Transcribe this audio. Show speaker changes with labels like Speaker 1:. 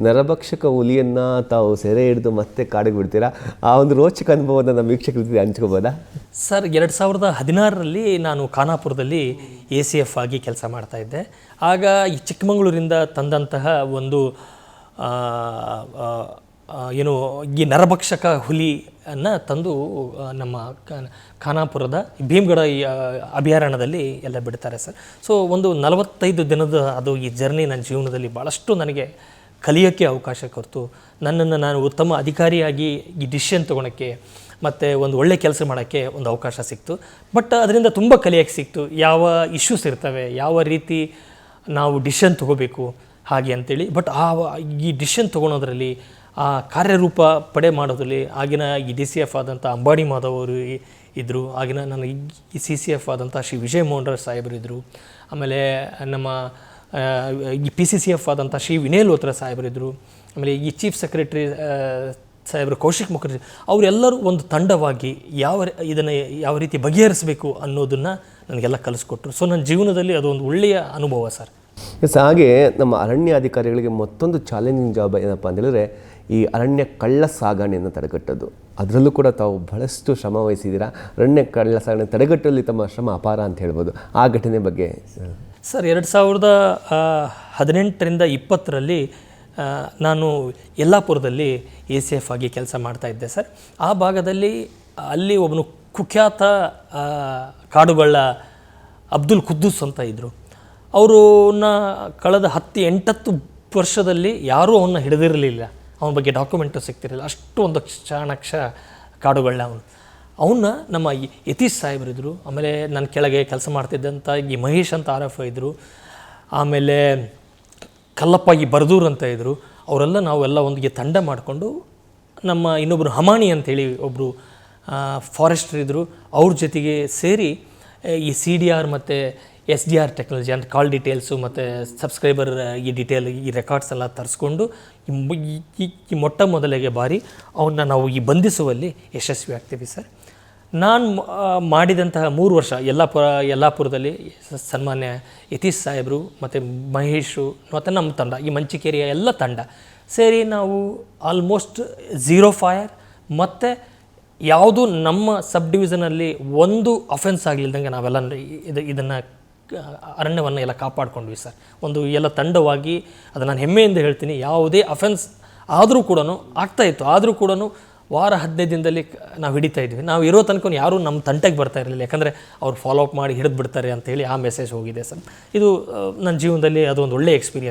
Speaker 1: ನರಭಕ್ಷಕ ಹುಲಿಯನ್ನು ತಾವು ಸೆರೆ ಹಿಡಿದು ಮತ್ತೆ ಕಾಡಿಗೆ ಬಿಡ್ತೀರಾ. ಆ ಒಂದು ರೋಚಕ ಅನುಭವನ ನಮ್ಮ ವೀಕ್ಷಕರ ಜೊತೆ ಹಂಚ್ಕೋಬೋದಾ?
Speaker 2: ಸರ್, 2016ರಲ್ಲಿ ನಾನು ಖಾನಾಪುರದಲ್ಲಿ ACF ಆಗಿ ಕೆಲಸ ಮಾಡ್ತಾಯಿದ್ದೆ. ಆಗ ಈ ಚಿಕ್ಕಮಗಳೂರಿಂದ ತಂದಂತಹ ಒಂದು ಏನು ಈ ನರಭಕ್ಷಕ ಹುಲಿಯನ್ನು ತಂದು ನಮ್ಮ ಖಾನಾಪುರದ ಭೀಮಗಢ ಅಭಯಾರಣ್ಯದಲ್ಲಿ ಎಲ್ಲ ಬಿಡ್ತಾರೆ ಸರ್. ಸೊ ಒಂದು 45 ದಿನದ ಅದು ಈ ಜರ್ನಿ ನನ್ನ ಜೀವನದಲ್ಲಿ ಭಾಳಷ್ಟು ನನಗೆ ಕಲಿಯೋಕ್ಕೆ ಅವಕಾಶ ಕೊಡ್ತು. ನನ್ನನ್ನು ನಾನು ಉತ್ತಮ ಅಧಿಕಾರಿಯಾಗಿ ಈ ಡಿಸಿಷನ್ ತೊಗೊಳಕ್ಕೆ ಮತ್ತು ಒಂದು ಒಳ್ಳೆ ಕೆಲಸ ಮಾಡೋಕ್ಕೆ ಒಂದು ಅವಕಾಶ ಸಿಕ್ತು. ಬಟ್ ಅದರಿಂದ ತುಂಬ ಕಲಿಯೋಕ್ಕೆ ಸಿಕ್ತು. ಯಾವ ಇಶ್ಯೂಸ್ ಇರ್ತವೆ, ಯಾವ ರೀತಿ ನಾವು ಡಿಸಿಷನ್ ತೊಗೋಬೇಕು ಹಾಗೆ ಅಂಥೇಳಿ. ಬಟ್ ಈ ಡಿಸಿಷನ್ ತೊಗೊಳೋದ್ರಲ್ಲಿ, ಆ ಕಾರ್ಯರೂಪ ಪಡೆ ಮಾಡೋದ್ರಲ್ಲಿ ಆಗಿನ ಈ DCF ಆದಂಥ ಅಂಬಾಡಿ ಮಾಧವ್ ಅವರು ಇದ್ದರು. ಆಗಿನ ನನ್ನ ಈ CCF ಆದಂಥ ಶ್ರೀ ವಿಜಯ್ ಮೋಹನ್ ಸಾಹೇಬರು ಇದ್ದರು. ಆಮೇಲೆ ನಮ್ಮ ಈ PCCF ಆದಂಥ ಶ್ರೀ ವಿನಯ್ ಲೋತ್ರ ಸಾಹೇಬರಿದ್ದರು. ಆಮೇಲೆ ಈ ಚೀಫ್ ಸೆಕ್ರೆಟರಿ ಸಾಹೇಬರು ಕೌಶಿಕ್ ಮುಖರ್ಜಿ ಅವರೆಲ್ಲರೂ ಒಂದು ತಂಡವಾಗಿ ಇದನ್ನು ಯಾವ ರೀತಿ ಬಗೆಹರಿಸಬೇಕು ಅನ್ನೋದನ್ನು ನನಗೆಲ್ಲ ಕಲಿಸ್ಕೊಟ್ರು. ಸೊ ನನ್ನ ಜೀವನದಲ್ಲಿ ಅದೊಂದು ಒಳ್ಳೆಯ ಅನುಭವ ಸರ್.
Speaker 1: ಹಾಗೆ ನಮ್ಮ ಅರಣ್ಯ ಅಧಿಕಾರಿಗಳಿಗೆ ಮತ್ತೊಂದು ಚಾಲೆಂಜಿಂಗ್ ಜಾಬ್ ಏನಪ್ಪ ಅಂತ ಹೇಳಿದ್ರೆ ಈ ಅರಣ್ಯ ಕಳ್ಳ ಸಾಗಣೆಯನ್ನು ತಡೆಗಟ್ಟೋದು. ಅದರಲ್ಲೂ ಕೂಡ ತಾವು ಬಹಳಷ್ಟು ಶ್ರಮ ವಹಿಸಿದ್ದೀರಾ. ಅರಣ್ಯ ಕಳ್ಳ ಸಾಗಣೆ ತಡೆಗಟ್ಟಲ್ಲಿ ತಮ್ಮ ಶ್ರಮ ಅಪಾರ ಅಂತ ಹೇಳ್ಬೋದು. ಆ ಘಟನೆ ಬಗ್ಗೆ
Speaker 2: ಸರ್, 2018ರಿಂದ 20ರಲ್ಲಿ ನಾನು ಯಲ್ಲಾಪುರದಲ್ಲಿ ACF ಆಗಿ ಕೆಲಸ ಮಾಡ್ತಾಯಿದ್ದೆ ಸರ್. ಆ ಭಾಗದಲ್ಲಿ ಅಲ್ಲಿ ಒಬ್ಬನು ಕುಖ್ಯಾತ ಕಾಡುಗಳ್ಳ ಅಬ್ದುಲ್ ಖುದ್ದೂಸ್ ಅಂತ ಇದ್ದರು. ಅವರನ್ನ ಕಳೆದ 10-8 ವರ್ಷದಲ್ಲಿ ಯಾರೂ ಅವನ್ನ ಹಿಡಿದಿರಲಿಲ್ಲ. ಅವನ ಬಗ್ಗೆ ಡಾಕ್ಯುಮೆಂಟು ಸಿಗ್ತಿರಲಿಲ್ಲ. ಅಷ್ಟು ಒಂದು ಚಾಣಾಕ್ಷ ಕಾಡುಗಳ್ಳ ಅವನ್ನ ನಮ್ಮ ಯತೀಶ್ ಸಾಹೇಬರಿದ್ದರು. ಆಮೇಲೆ ನನ್ನ ಕೆಳಗೆ ಕೆಲಸ ಮಾಡ್ತಿದ್ದಂಥ ಈ ಮಹೇಶ್ ಅಂತ RF ಇದ್ದರು. ಆಮೇಲೆ ಕಲ್ಲಪ್ಪ ಈ ಬರದೂರು ಅಂತ ಇದ್ದರು. ಅವರೆಲ್ಲ ನಾವೆಲ್ಲ ಒಂದಿಗೆ ತಂಡ ಮಾಡಿಕೊಂಡು ನಮ್ಮ ಇನ್ನೊಬ್ಬರು ಹಮಾಣಿ ಅಂಥೇಳಿ ಒಬ್ಬರು ಫಾರೆಸ್ಟ್ರ್ ಇದ್ದರು. ಅವ್ರ ಜೊತೆಗೆ ಸೇರಿ ಈ CDR ಮತ್ತು SDR ಟೆಕ್ನಾಲಜಿ ಅಂದರೆ ಕಾಲ್ ಡೀಟೇಲ್ಸು ಮತ್ತು ಸಬ್ಸ್ಕ್ರೈಬರ್ ಈ ಡೀಟೇಲ್ ಈ ರೆಕಾರ್ಡ್ಸ್ ಎಲ್ಲ ತರಿಸ್ಕೊಂಡು ಈ ಮೊಟ್ಟ ಮೊದಲಿಗೆ ಬಾರಿ ಅವನ್ನ ನಾವು ಈ ಬಂಧಿಸುವಲ್ಲಿ ಯಶಸ್ವಿ ಆಗ್ತೀವಿ ಸರ್. ನಾನು ಮಾಡಿದಂತಹ 3 ವರ್ಷ ಯಲ್ಲಾಪುರದಲ್ಲಿ ಸನ್ಮಾನ್ಯ ಯತೀಶ್ ಸಾಹೇಬರು ಮತ್ತು ಮಹೇಶು ಮತ್ತು ನಮ್ಮ ತಂಡ, ಈ ಮಂಚಿಕೇರಿಯ ಎಲ್ಲ ತಂಡ ಸೇರಿ ನಾವು ಆಲ್ಮೋಸ್ಟ್ 0 ಫೈರ್ ಮತ್ತು ಯಾವುದು ನಮ್ಮ ಸಬ್ ಡಿವಿಷನಲ್ಲಿ ಒಂದು ಅಫೆನ್ಸ್ ಆಗಲಿಲ್ದಂಗೆ ನಾವೆಲ್ಲ ಇದನ್ನು ಅರಣ್ಯವನ್ನು ಎಲ್ಲ ಕಾಪಾಡ್ಕೊಂಡ್ವಿ ಸರ್. ಒಂದು ಎಲ್ಲ ತಂಡವಾಗಿ ಅದು ನಾನು ಹೆಮ್ಮೆಯಿಂದ ಹೇಳ್ತೀನಿ. ಯಾವುದೇ ಅಫೆನ್ಸ್ ಆದರೂ ಕೂಡ ಆಗ್ತಾಯಿತ್ತು, ಆದರೂ ಕೂಡ ವಾರ 15 ದಿನದಲ್ಲಿ ನಾವು ಹಿಡಿತಾ ಇದ್ವಿ. ನಾವು ಇರೋ ತನಕ ಯಾರೂ ನಮ್ಮ ತಂಟೆಗೆ ಬರ್ತಾ ಇರಲಿಲ್ಲ. ಯಾಕಂದರೆ ಅವ್ರು ಫಾಲೋ ಅಪ್ ಮಾಡಿ ಹಿಡಿದು ಬಿಡ್ತಾರೆ ಅಂತೇಳಿ ಆ ಮೆಸೇಜ್ ಹೋಗಿದೆ ಸರ್. ಇದು ನನ್ನ ಜೀವನದಲ್ಲಿ ಅದೊಂದು ಒಳ್ಳೆಯ ಎಕ್ಸ್ಪೀರಿಯನ್ಸ್.